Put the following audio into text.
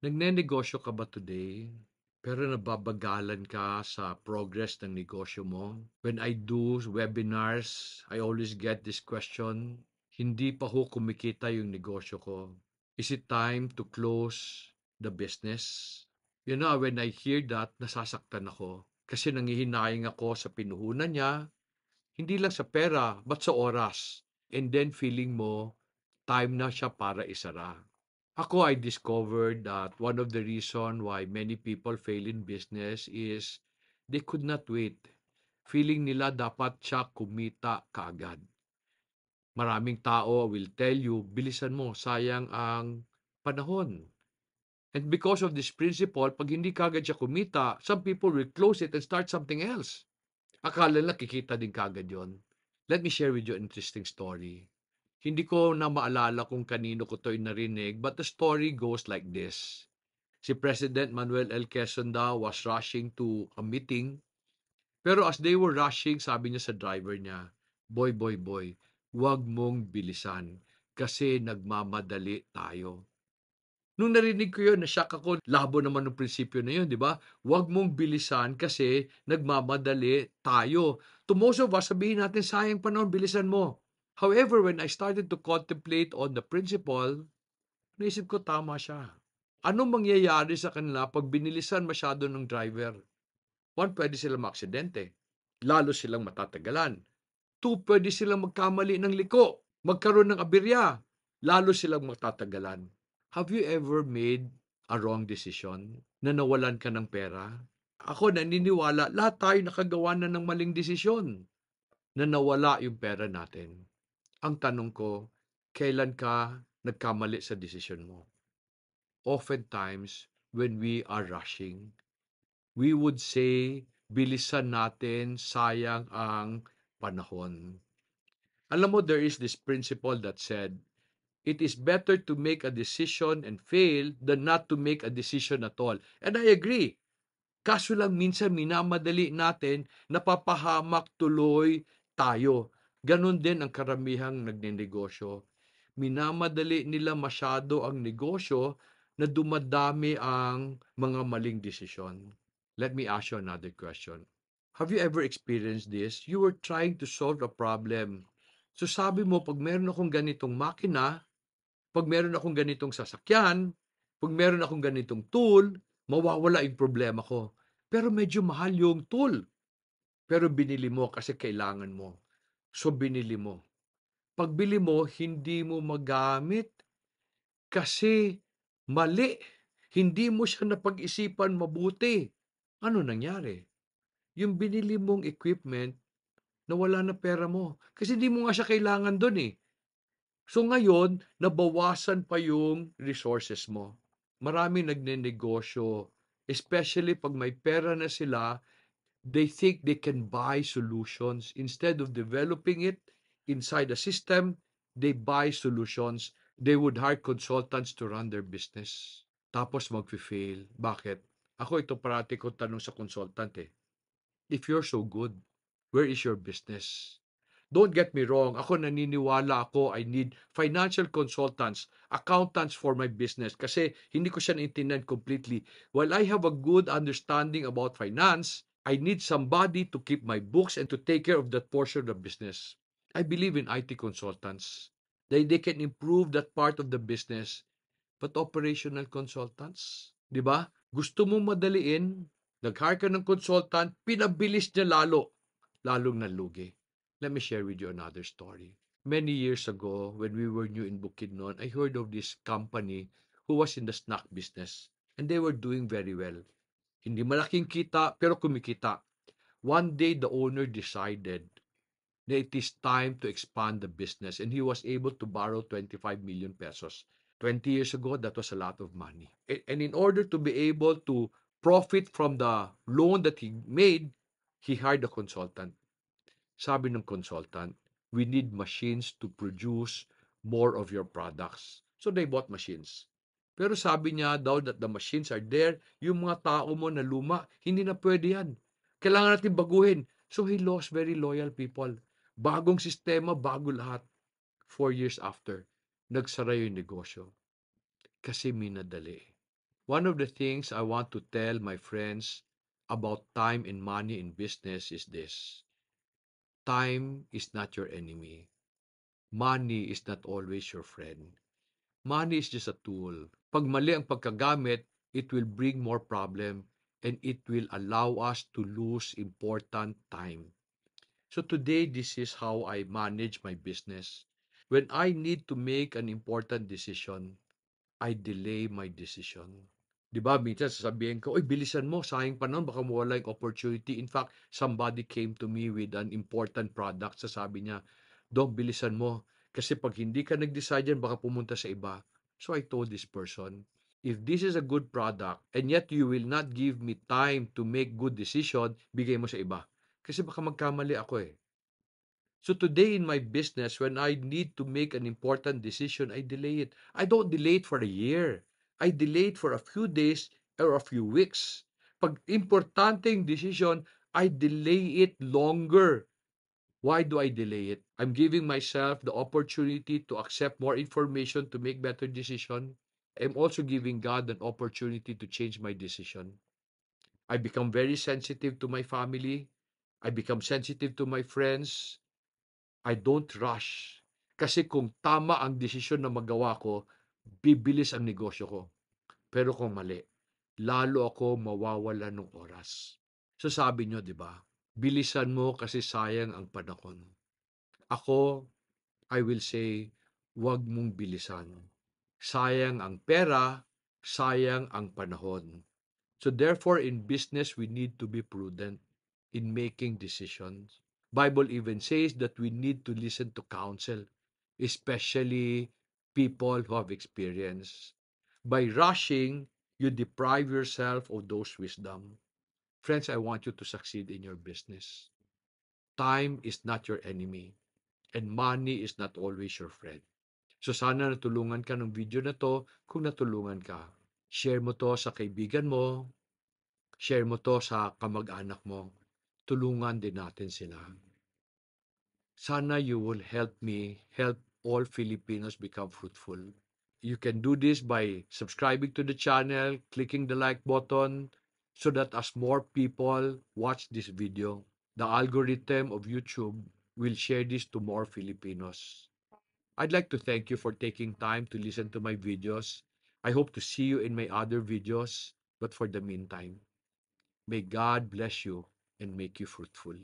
Nagnenegosyo ka ba today? Pero nababagalan ka sa progress ng negosyo mo? When I do webinars, I always get this question, hindi pa ho kumikita yung negosyo ko. Is it time to close the business? You know, when I hear that, nasasaktan ako. Kasi nangihinayang ako sa pinuhunan niya, hindi lang sa pera, but sa oras. And then feeling mo, time na siya para isara. Ako, I discovered that one of the reason why many people fail in business is they could not wait. Feeling nila dapat siya kumita kaagad. Maraming tao will tell you, bilisan mo, sayang ang panahon. And because of this principle, pag hindi kagad siya kumita, some people will close it and start something else. Akala nila kikita din kagad yon. Let me share with you an interesting story. Hindi ko na maalala kung kanino ko to narinig, but the story goes like this. Si President Manuel L. Quezon daw was rushing to a meeting, pero as they were rushing, sabi niya sa driver niya, "Boy, boy, boy, huwag mong bilisan kasi nagmamadali tayo." Nung narinig ko yun, na-shock ako. Labo naman ng prinsipyo na yun, di ba? Huwag mong bilisan kasi nagmamadali tayo. To most of us, sabihin natin, sayang panahon, bilisan mo. However, when I started to contemplate on the principle, naisip ko tama siya. Anong mangyayari sa kanila pag binilisan masyado ng driver? One, pwede silang maaksidente. Lalo silang matatagalan. Two, pwede silang magkamali ng liko. Magkaroon ng aberya. Lalo silang matatagalan. Have you ever made a wrong decision na nawalan ka ng pera? Ako naniniwala, lahat tayo nakagawa na ng maling desisyon na nawala yung pera natin. Ang tanong ko, kailan ka nagkamali sa desisyon mo? Oftentimes, when we are rushing, we would say, bilisan natin, sayang ang panahon. Alam mo, there is this principle that said, it is better to make a decision and fail than not to make a decision at all. And I agree. Kaso lang minsan minamadali natin, napapahamak tuloy tayo. Ganon din ang karamihang nagnenegosyo. Minamadali nila masyado ang negosyo na dumadami ang mga maling desisyon. Let me ask you another question. Have you ever experienced this? You were trying to solve a problem. So sabi mo, pag meron akong ganitong makina, pag meron akong ganitong sasakyan, pag meron akong ganitong tool, mawawala yung problema ko. Pero medyo mahal yung tool. Pero binili mo kasi kailangan mo. So binili mo. Pagbili mo, hindi mo magamit kasi mali. Hindi mo siya napag-isipan mabuti. Ano nangyari? Yung binili mong equipment, nawala na pera mo. Kasi hindi mo nga siya kailangan doon eh. So ngayon, nabawasan pa yung resources mo. Maraming nagnenegosyo, especially pag may pera na sila, they think they can buy solutions. Instead of developing it inside the system, they buy solutions. They would hire consultants to run their business. Tapos mag-fail. Bakit? Ako ito parati ko tanong sa consultant eh. If you're so good, where is your business? Don't get me wrong, ako naniniwala ako I need financial consultants, accountants for my business kasi hindi ko siya naintindihan completely. While I have a good understanding about finance, I need somebody to keep my books and to take care of that portion of the business. I believe in IT consultants. They can improve that part of the business. But operational consultants, di ba? Gusto mong madaliin, nag-hire ka ng consultant, pinabilis niya lalong nalugi. Let me share with you another story. Many years ago, when we were new in Bukidnon, I heard of this company who was in the snack business. And they were doing very well. Hindi malaking kita, pero kumikita. One day, the owner decided that it is time to expand the business and he was able to borrow 25 million pesos. 20 years ago, that was a lot of money. And in order to be able to profit from the loan that he made, he hired a consultant. Sabi ng consultant, we need machines to produce more of your products. So they bought machines. Pero sabi niya daw that the machines are there, yung mga tao mo na luma, hindi na pwede yan. Kailangan natin baguhin. So he lost very loyal people. Bagong sistema, bago lahat. 4 years after, nagsara yung negosyo. Kasi minadali. One of the things I want to tell my friends about time and money in business is this: time is not your enemy. Money is not always your friend. Money is just a tool. Pag mali ang pagkagamit, it will bring more problem and it will allow us to lose important time. So today, this is how I manage my business. When I need to make an important decision, I delay my decision. 'Di ba, minsan sasabihin ko, "Uy, bilisan mo, sayang panahon, baka mawala yung opportunity." In fact, somebody came to me with an important product. Sasabi niya, "Dok, bilisan mo. Kasi pag hindi ka nag-decide yan, baka pumunta sa iba." So I told this person, if this is a good product and yet you will not give me time to make good decision, bigay mo sa iba. Kasi baka magkamali ako eh. So today in my business, when I need to make an important decision, I delay it. I don't delay it for a year. I delay it for a few days or a few weeks. Pag importanteng decision, I delay it longer. Why do I delay it? I'm giving myself the opportunity to accept more information to make better decision. I'm also giving God an opportunity to change my decision. I become very sensitive to my family. I become sensitive to my friends. I don't rush. Kasi kung tama ang desisyon na magawa ko, bibilis ang negosyo ko. Pero kung mali, lalo ako mawawala ng oras. So sabi nyo, di ba? Bilisan mo kasi sayang ang panahon. Ako, I will say, wag mong bilisan. Sayang ang pera, sayang ang panahon. So therefore, in business, we need to be prudent in making decisions. Bible even says that we need to listen to counsel, especially people who have experience. By rushing, you deprive yourself of those wisdom. Friends, I want you to succeed in your business. Time is not your enemy, and money is not always your friend. So sana natulungan ka ng video na to. Kung natulungan ka, share mo to sa kaibigan mo, share mo to sa kamag-anak mo. Tulungan din natin sila. Sana you will help me help all Filipinos become fruitful. You can do this by subscribing to the channel, clicking the like button, so that as more people watch this video, the algorithm of YouTube will share this to more Filipinos. I'd like to thank you for taking time to listen to my videos. I hope to see you in my other videos, but for the meantime, may God bless you and make you fruitful.